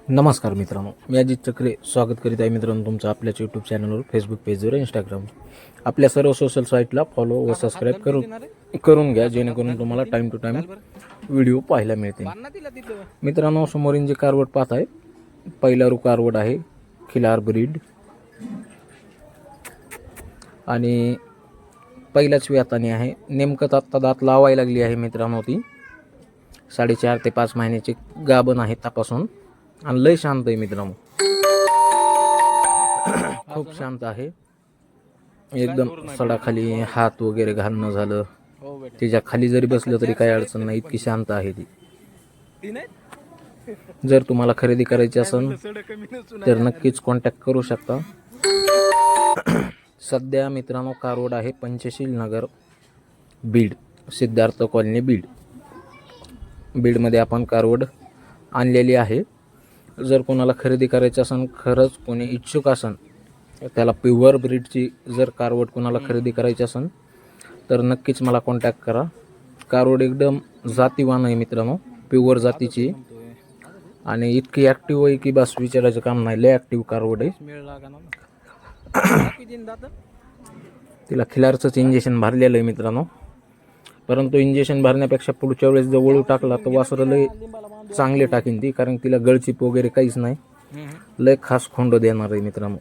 नमस्कार मित्रांनो, मी अजित चक्रे स्वागत करीत आहे मित्रांनो तुमचं आपल्याच यूट्यूब चॅनलवर, फेसबुक पेजवर, इंस्टाग्राम आपल्या सर्व सोशल साईटला फॉलो व सबस्क्राईब करून घ्या, जेणेकरून तुम्हाला टाईम टू टाईम व्हिडिओ पाहायला मिळतील. मित्रांनो, समोरील जे कारवड पाहत आहे, पहिला रू कारवड आहे, खिलार ब्रीड आणि पहिल्याच व्याताने आहे. नेमकं आत्ता दात लावायला लागली आहे मित्रांनो. ती 4.5 ते 5 महिन्याची गाभण आहे तपासून आणि लय शांत आहे मित्रांनो. खूप शांत आहे एकदम. सडाखाली हात वगैरे घालणं झालं, तिच्या खाली जरी बसलं तरी काही अडचण नाही, इतकी शांत आहे ती. जर तुम्हाला खरेदी करायची असेल तर नक्कीच कॉन्टॅक्ट करू शकता. सध्या मित्रांनो कारवड आहे पंचशील नगर, बीड, सिद्धार्थ कॉलनी, बीडमध्ये आपण कारवड आणलेली आहे. जर कोणाला खरेदी करायची असेल, खरंच कोणी इच्छुक असेल, त्याला प्युअर ब्रीडची जर कारवड कोणाला खरेदी करायची असेल तर नक्कीच मला कॉन्टॅक्ट करा. कारवड एकदम जातीवान आहे मित्रांनो, प्युअर जातीची आणि इतकी ॲक्टिव्ह आहे की बस विचारायचं काम नाही. लय ॲक्टिव्ह कारवड आहे. तिला खिलारचंच इंजेक्शन भरलेलं आहे मित्रांनो, परंतु इंजेक्शन भरण्यापेक्षा पुढच्या वेळेस जर वळू टाकला तर वासरं लय चांगले टाकीन ती, कारण तिला गळचीप वगैरे काहीच नाही. लय खास खोंड देणार आहे मित्रांनो.